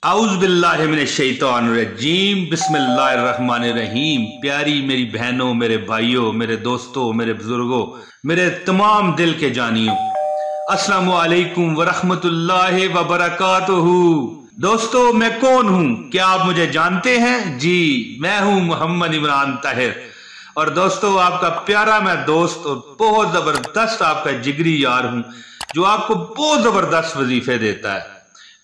आउज़ बिल्लाहि मिनश शैतानिर रजीम बिस्मिल्लाहिर्रहमानिर्रहीम। प्यारी मेरी बहनों, मेरे भाइयों, मेरे दोस्तों, मेरे बुजुर्गों, मेरे तमाम दिल के जानियों, अस्सलामु अलैकुम वरहमतुल्लाहि वबरकातुहू। दोस्तों, मैं कौन हूँ? क्या आप मुझे जानते हैं? जी, मैं हूँ मोहम्मद इमरान ताहिर। और दोस्तों, आपका प्यारा मैं दोस्त और बहुत जबरदस्त आपका जिगरी यार हूँ, जो आपको बहुत जबरदस्त वजीफे देता है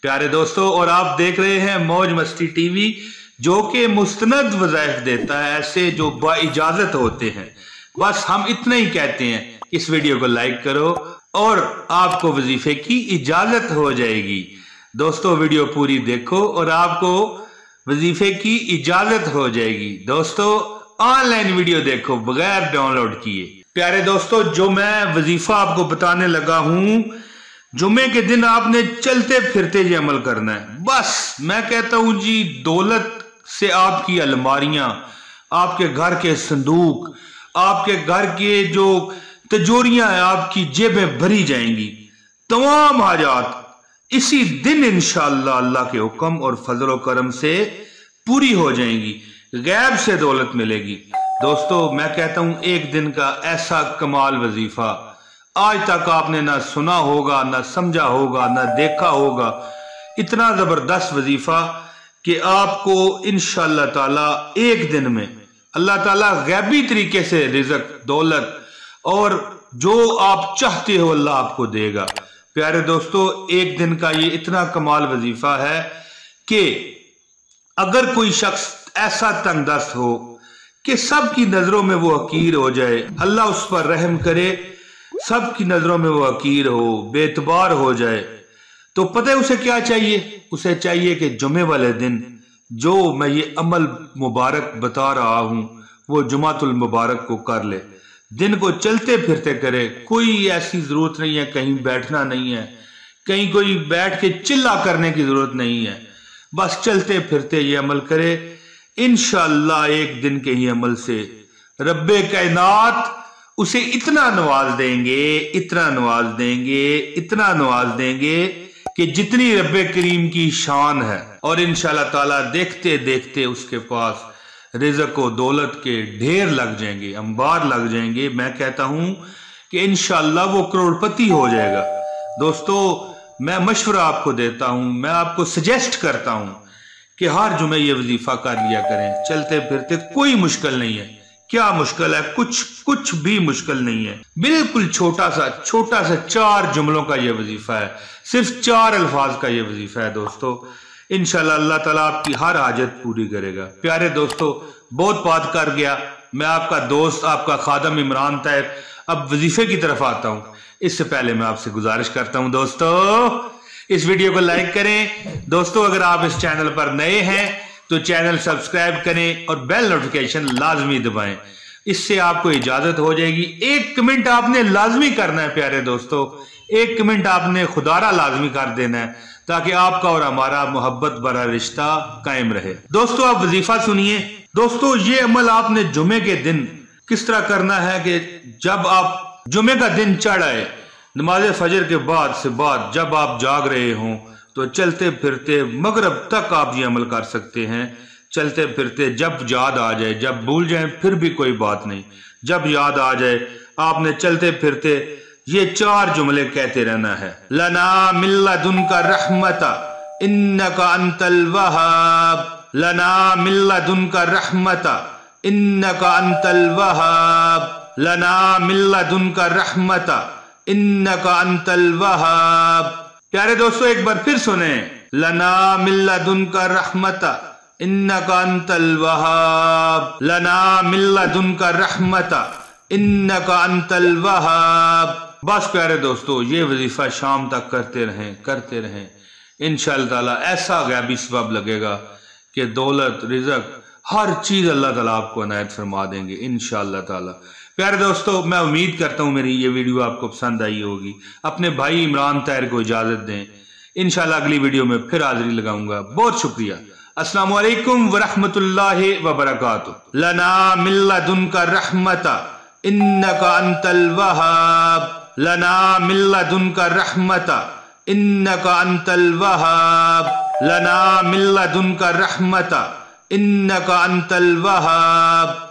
प्यारे दोस्तों। और आप देख रहे हैं मौज मस्ती टीवी, जो कि मुस्तनद वज़ाइफ देता है, ऐसे जो बाइजाजत होते हैं। बस हम इतना ही कहते हैं, इस वीडियो को लाइक करो और आपको वजीफे की इजाजत हो जाएगी। दोस्तों, वीडियो पूरी देखो और आपको वजीफे की इजाजत हो जाएगी। दोस्तों, ऑनलाइन वीडियो देखो बगैर डाउनलोड किए। प्यारे दोस्तों, जो मैं वजीफा आपको बताने लगा हूं, जुमे के दिन आपने चलते फिरते ये अमल करना है। बस मैं कहता हूं जी, दौलत से आपकी अलमारियां, आपके घर के संदूक, आपके घर के जो तिजोरियां हैं, आपकी जेबें भरी जाएंगी। तमाम हाजात इसी दिन इंशाअल्लाह अल्लाह के हुक्म और फजल व करम से पूरी हो जाएंगी। गैब से दौलत मिलेगी। दोस्तों, मैं कहता हूं एक दिन का ऐसा कमाल वजीफा आज तक आपने ना सुना होगा, ना समझा होगा, ना देखा होगा। इतना जबरदस्त वजीफा कि आपको इंशाअल्लाह ताला एक दिन में अल्लाह ताला गैबी तरीके से रिज़्क, दौलत और जो आप चाहते हो अल्लाह आपको देगा। प्यारे दोस्तों, एक दिन का ये इतना कमाल वजीफा है कि अगर कोई शख्स ऐसा तंगदस्त हो कि सबकी नजरों में वो हकीर हो जाए, अल्लाह उस पर रहम करे, सबकी नजरों में वो हकीर हो, बेतबार हो जाए, तो पता है उसे क्या चाहिए? उसे चाहिए कि जुमे वाले दिन जो मैं ये अमल मुबारक बता रहा हूं, वो जुमातुल मुबारक को कर ले। दिन को चलते फिरते करे। कोई ऐसी जरूरत नहीं है कहीं बैठना नहीं है, कहीं कोई बैठ के चिल्ला करने की जरूरत नहीं है। बस चलते फिरते ये अमल करे। इंशाअल्लाह एक दिन के ही अमल से रब्बे कायनात उसे इतना नवाज देंगे, इतना नवाज देंगे, इतना नवाज देंगे कि जितनी रब्बे करीम की शान है। और इंशाअल्लाह ताला देखते देखते उसके पास रिज़्क और दौलत के ढेर लग जाएंगे, अंबार लग जाएंगे। मैं कहता हूं कि इंशाअल्लाह वो करोड़पति हो जाएगा। दोस्तों, मैं मशवरा आपको देता हूं, मैं आपको सजेस्ट करता हूं कि हर जुमे ये वजीफा कर लिया करें चलते फिरते। कोई मुश्किल नहीं है। क्या मुश्किल है? कुछ भी मुश्किल नहीं है। बिल्कुल छोटा सा 4 जुमलों का ये वजीफा है, सिर्फ 4 अल्फाज का ये वजीफा है। दोस्तों, इंशाअल्लाह अल्लाह ताला आपकी हर हाजत पूरी करेगा। प्यारे दोस्तों, बहुत बात कर गया। मैं आपका दोस्त, आपका खादम इमरान ताहिर अब वजीफे की तरफ आता हूं। इससे पहले मैं आपसे गुजारिश करता हूं, दोस्तों इस वीडियो को लाइक करें। दोस्तों, अगर आप इस चैनल पर नए हैं तो चैनल सब्सक्राइब करें और बेल नोटिफिकेशन लाजमी दबाएं। इससे आपको इजाजत हो जाएगी। एक कमेंट आपने लाजमी करना है प्यारे दोस्तों, एक कमेंट आपने खुदारा लाजमी कर देना है, ताकि आपका और हमारा मोहब्बत भरा रिश्ता कायम रहे। दोस्तों, आप वजीफा सुनिए। दोस्तों, ये अमल आपने जुमे के दिन किस तरह करना है कि जब आप जुमे का दिन चढ़ आए, नमाज फजर के बाद जब आप जाग रहे हों, तो चलते फिरते मगरिब तक आप ये अमल कर सकते हैं। चलते फिरते जब याद आ जाए, जब भूल जाए फिर भी कोई बात नहीं, जब याद आ जाए आपने चलते फिरते ये 4 जुमले कहते रहना है। लना मिल्लदुनका रहमता इन्नका अंतल वहाब, लना मिल्लदुनका रहमता इन्नका अंतल वहाब, लना मिल्लदुनका रहमता इन्नका अंतल वहाब। प्यारे दोस्तों, एक बार फिर सुने। लना मिल्लदुनका रहमता इन्नका अंतल वहाब, लना मिल्लदुनका रहमता इन्नका अंतल वहाब। बस प्यारे दोस्तों, ये वजीफा शाम तक करते रहें। इंशाअल्लाह ताला ऐसा गैबी सबब लगेगा कि दौलत, रिज़्क, हर चीज अल्लाह ताला आपको इनायत फरमा देंगे इंशाअल्लाह ताला। प्यारे दोस्तों, मैं उम्मीद करता हूँ मेरी ये वीडियो आपको पसंद आई होगी। अपने भाई इमरान ताहिर को इजाजत दें। इंशाअल्लाह अगली वीडियो में फिर हाजिरी लगाऊंगा। बहुत शुक्रिया। अस्सलाम वालेकुम वरहमतुल्लाहि वबरकातुहू। लना मिल्लदुनका रहमता इन्नका अंतल वहाब, लना मिल्लदुनका रहमता इन्नका अंतल वहाब। لنا من لدنک رحمتا انک انت الوہاب